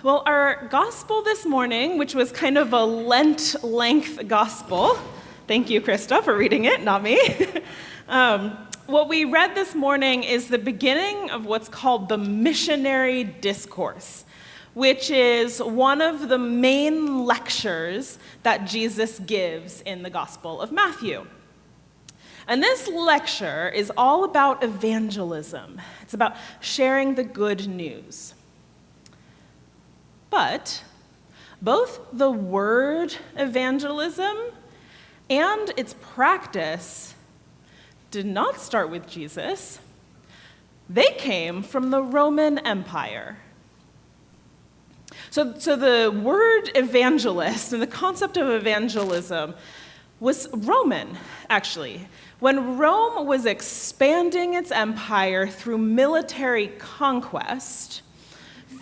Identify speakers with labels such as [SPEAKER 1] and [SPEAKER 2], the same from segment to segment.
[SPEAKER 1] Well, our gospel this morning, which was kind of a Lent-length gospel, thank you, Krista, for reading it, not me. What we read this morning is the beginning of what's called the missionary discourse, which is one of the main lectures that Jesus gives in the Gospel of Matthew. And this lecture is all about evangelism. It's about sharing the good news. But both the word evangelism and its practice did not start with Jesus. They came from the Roman Empire. So the word evangelist and the concept of evangelism was Roman, actually. When Rome was expanding its empire through military conquest,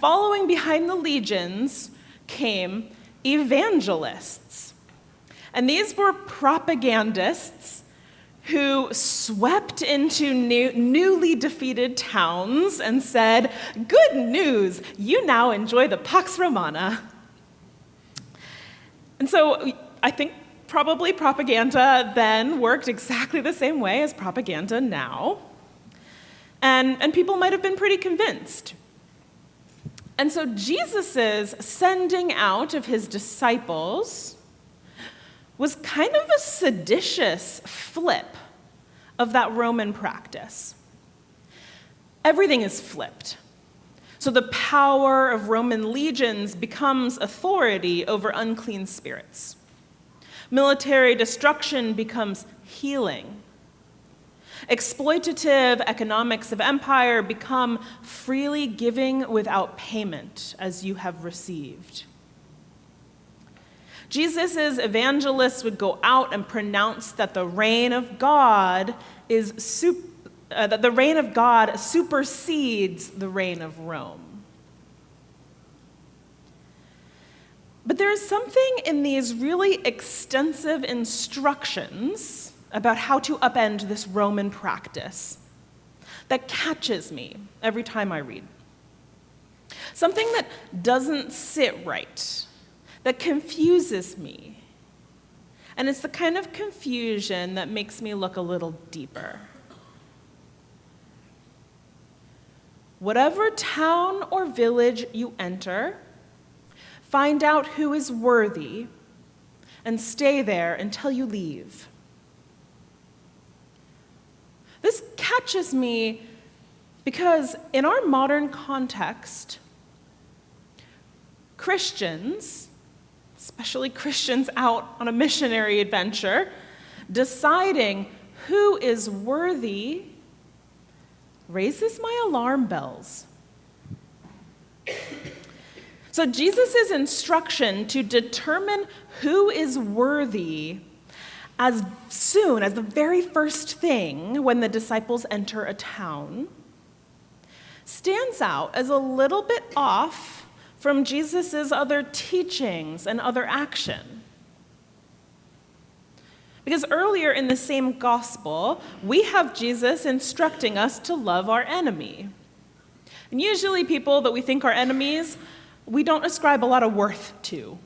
[SPEAKER 1] following behind the legions came evangelists. And these were propagandists who swept into newly defeated towns and said, "Good news, you now enjoy the Pax Romana." And so I think probably propaganda then worked exactly the same way as propaganda now. And people might have been pretty convinced. And so Jesus' sending out of his disciples was kind of a seditious flip of that Roman practice. Everything is flipped. So the power of Roman legions becomes authority over unclean spirits. Military destruction becomes healing. Exploitative economics of empire become freely giving without payment as you have received. Jesus' evangelists would go out and pronounce that the reign of God supersedes the reign of Rome. But there is something in these really extensive instructions about how to upend this Roman practice that catches me every time I read. Something that doesn't sit right, that confuses me. And it's the kind of confusion that makes me look a little deeper. Whatever town or village you enter, find out who is worthy and stay there until you leave. This catches me because in our modern context, Christians, especially Christians out on a missionary adventure, deciding who is worthy raises my alarm bells. So Jesus' instruction to determine who is worthy as soon as the very first thing when the disciples enter a town stands out as a little bit off from Jesus' other teachings and other action. Because earlier in the same gospel, we have Jesus instructing us to love our enemy. And usually people that we think are enemies, we don't ascribe a lot of worth to.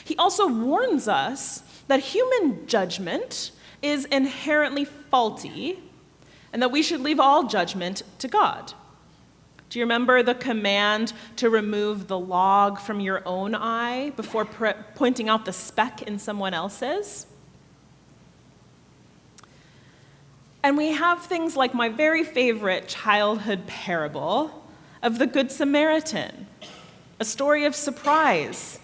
[SPEAKER 1] He also warns us that human judgment is inherently faulty and that we should leave all judgment to God. Do you remember the command to remove the log from your own eye before pointing out the speck in someone else's? And we have things like my very favorite childhood parable of the Good Samaritan, a story of surprise.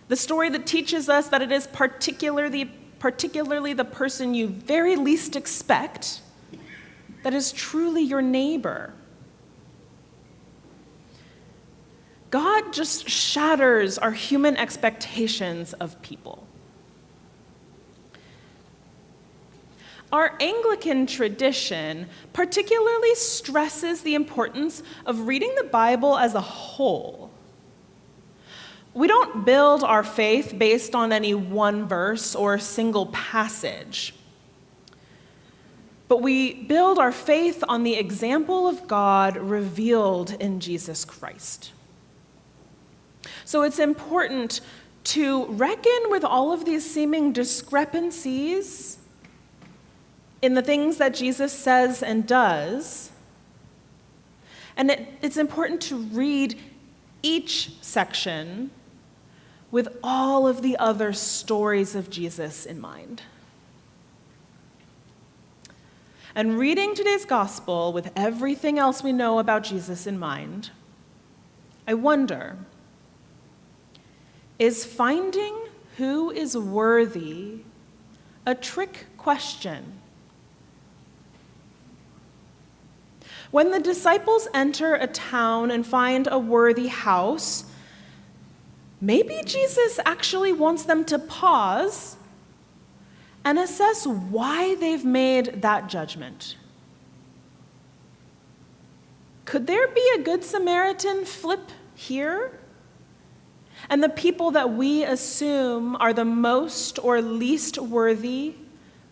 [SPEAKER 1] The story that teaches us that it is particularly the person you very least expect that is truly your neighbor. God just shatters our human expectations of people. Our Anglican tradition particularly stresses the importance of reading the Bible as a whole. We don't build our faith based on any one verse or single passage. but we build our faith on the example of God revealed in Jesus Christ. So it's important to reckon with all of these seeming discrepancies in the things that Jesus says and does. And it's important to read each section with all of the other stories of Jesus in mind. And reading today's gospel with everything else we know about Jesus in mind, I wonder, is finding who is worthy a trick question? When the disciples enter a town and find a worthy house, maybe Jesus actually wants them to pause and assess why they've made that judgment. Could there be a Good Samaritan flip here? And the people that we assume are the most or least worthy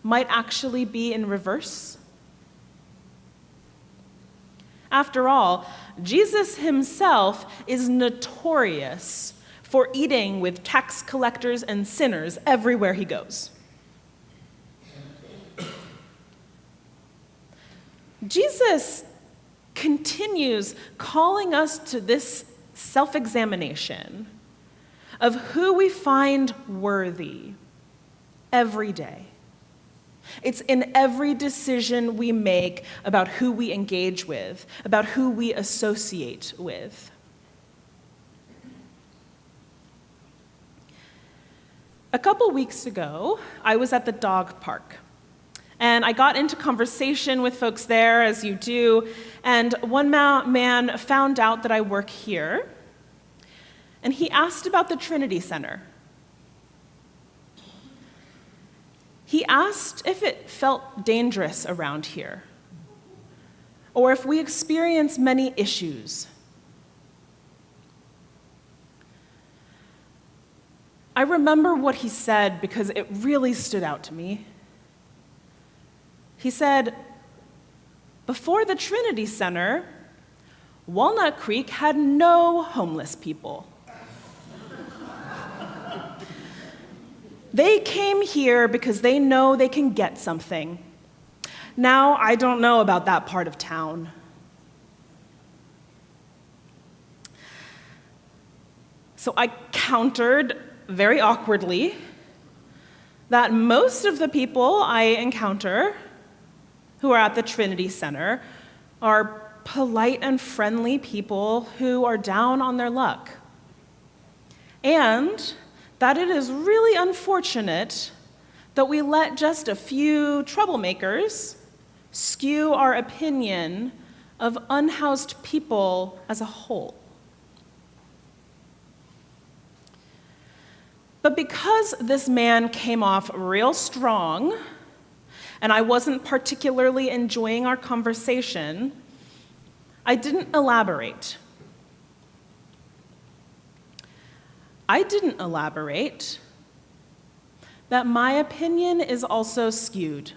[SPEAKER 1] might actually be in reverse? After all, Jesus himself is notorious for eating with tax collectors and sinners everywhere he goes. Jesus continues calling us to this self-examination of who we find worthy every day. It's in every decision we make about who we engage with, about who we associate with. A couple weeks ago, I was at the dog park. And I got into conversation with folks there, as you do, and one man found out that I work here, and he asked about the Trinity Center. He asked if it felt dangerous around here, or if we experience many issues. I remember what he said because it really stood out to me. He said, before the Trinity Center, Walnut Creek had no homeless people. They came here because they know they can get something. Now, I don't know about that part of town. So I countered very awkwardly that most of the people I encounter who are at the Trinity Center are polite and friendly people who are down on their luck. And that it is really unfortunate that we let just a few troublemakers skew our opinion of unhoused people as a whole. But because this man came off real strong, and I wasn't particularly enjoying our conversation, I didn't elaborate. I didn't elaborate that my opinion is also skewed.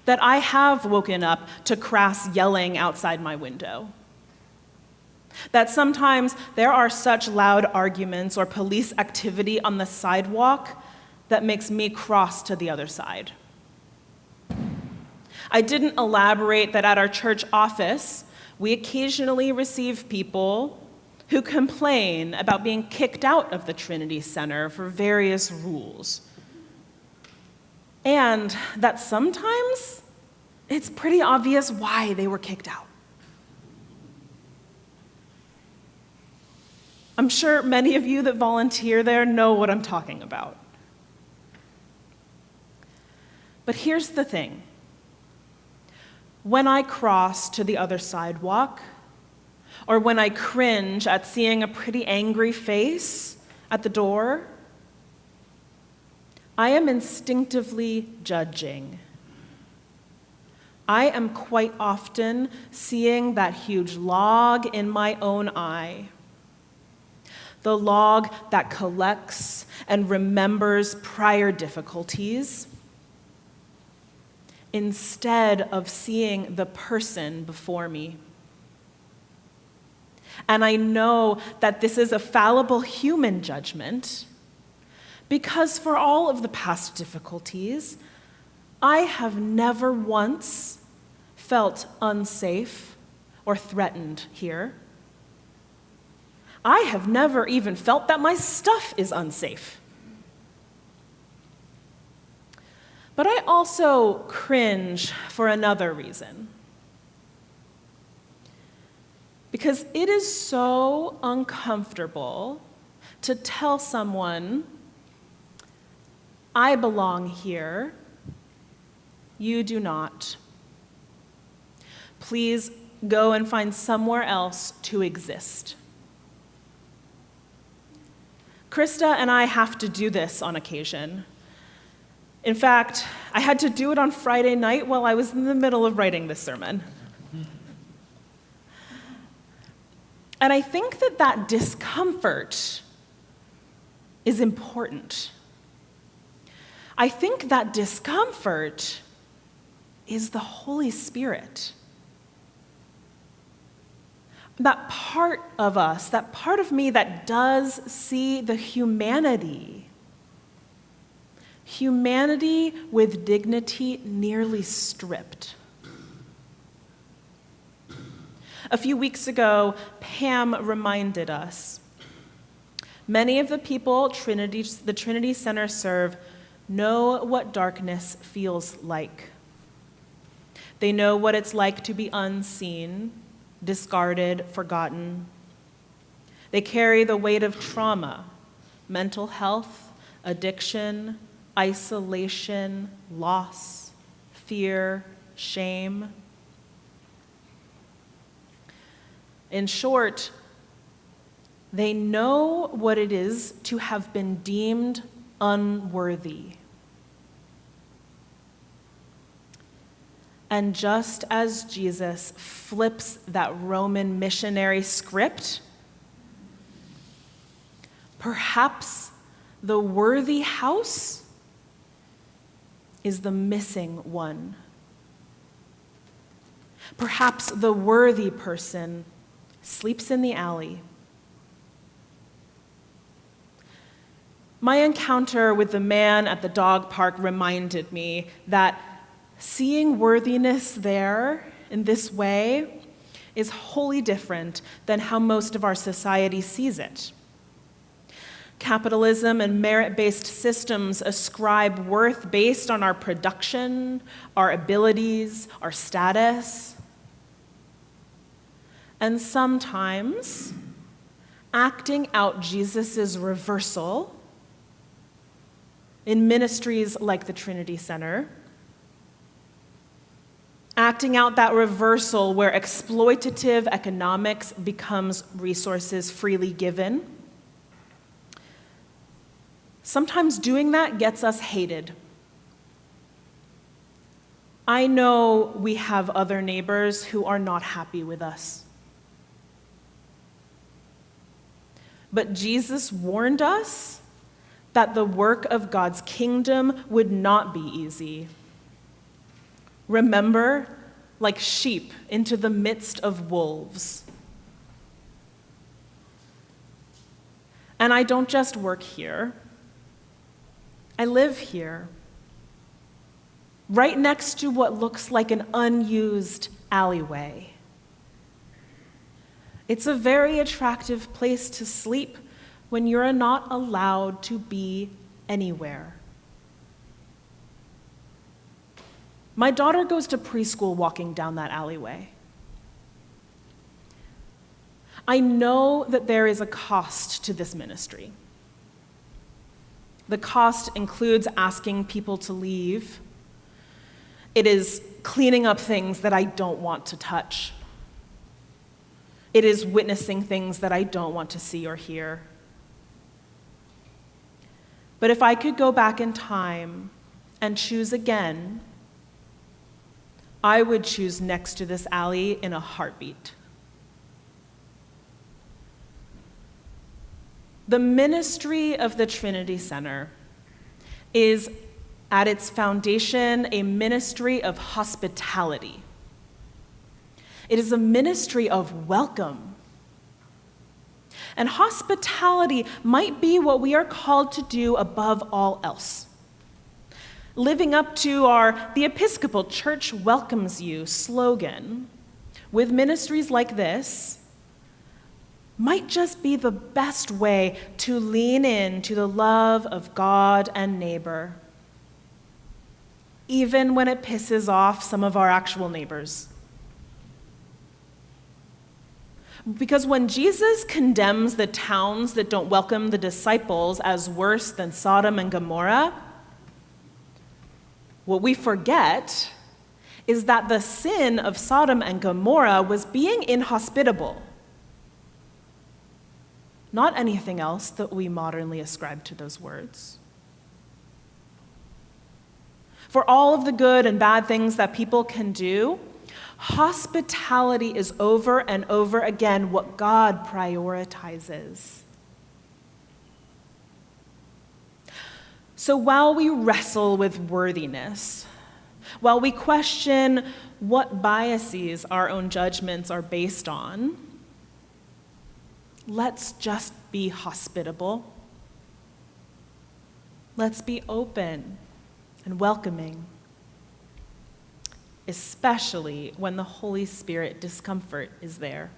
[SPEAKER 1] That I have woken up to crass yelling outside my window. That sometimes there are such loud arguments or police activity on the sidewalk that makes me cross to the other side. I didn't elaborate that at our church office, we occasionally receive people who complain about being kicked out of the Trinity Center for various rules. And that sometimes it's pretty obvious why they were kicked out. I'm sure many of you that volunteer there know what I'm talking about. But here's the thing. When I cross to the other sidewalk, or when I cringe at seeing a pretty angry face at the door, I am instinctively judging. I am quite often seeing that huge log in my own eye. The log that collects and remembers prior difficulties. instead of seeing the person before me. And I know that this is a fallible human judgment because for all of the past difficulties, I have never once felt unsafe or threatened here. I have never even felt that my stuff is unsafe. But I also cringe for another reason. Because it is so uncomfortable to tell someone, I belong here, you do not. Please go and find somewhere else to exist. Krista and I have to do this on occasion. In fact, I had to do it on Friday night while I was in the middle of writing this sermon. And I think that discomfort is important. I think that discomfort is the Holy Spirit. That part of us, that part of me that does see the humanity with dignity nearly stripped. A few weeks ago, Pam reminded us, many of the people the Trinity Center serve know what darkness feels like. They know what it's like to be unseen, discarded, forgotten. They carry the weight of trauma, mental health, addiction, isolation, loss, fear, shame. In short, they know what it is to have been deemed unworthy. And just as Jesus flips that Roman missionary script, perhaps the worthy house is the missing one. Perhaps the worthy person sleeps in the alley. My encounter with the man at the dog park reminded me that seeing worthiness there in this way is wholly different than how most of our society sees it. Capitalism and merit-based systems ascribe worth based on our production, our abilities, our status. And sometimes, acting out Jesus' reversal in ministries like the Trinity Center, acting out that reversal where exploitative economics becomes resources freely given, sometimes doing that gets us hated. I know we have other neighbors who are not happy with us. But Jesus warned us that the work of God's kingdom would not be easy. Remember, like sheep into the midst of wolves. And I don't just work here. I live here, right next to what looks like an unused alleyway. It's a very attractive place to sleep when you're not allowed to be anywhere. My daughter goes to preschool walking down that alleyway. I know that there is a cost to this ministry. The cost includes asking people to leave. It is cleaning up things that I don't want to touch. It is witnessing things that I don't want to see or hear. But if I could go back in time and choose again, I would choose next to this alley in a heartbeat. The ministry of the Trinity Center is at its foundation, a ministry of hospitality. It is a ministry of welcome. And hospitality might be what we are called to do above all else. Living up to the Episcopal Church welcomes you slogan with ministries like this might just be the best way to lean into the love of God and neighbor, even when it pisses off some of our actual neighbors. Because when Jesus condemns the towns that don't welcome the disciples as worse than Sodom and Gomorrah, what we forget is that the sin of Sodom and Gomorrah was being inhospitable, not anything else that we modernly ascribe to those words. For all of the good and bad things that people can do, hospitality is over and over again what God prioritizes. So while we wrestle with worthiness, while we question what biases our own judgments are based on, let's just be hospitable. Let's be open and welcoming, especially when the Holy Spirit discomfort is there.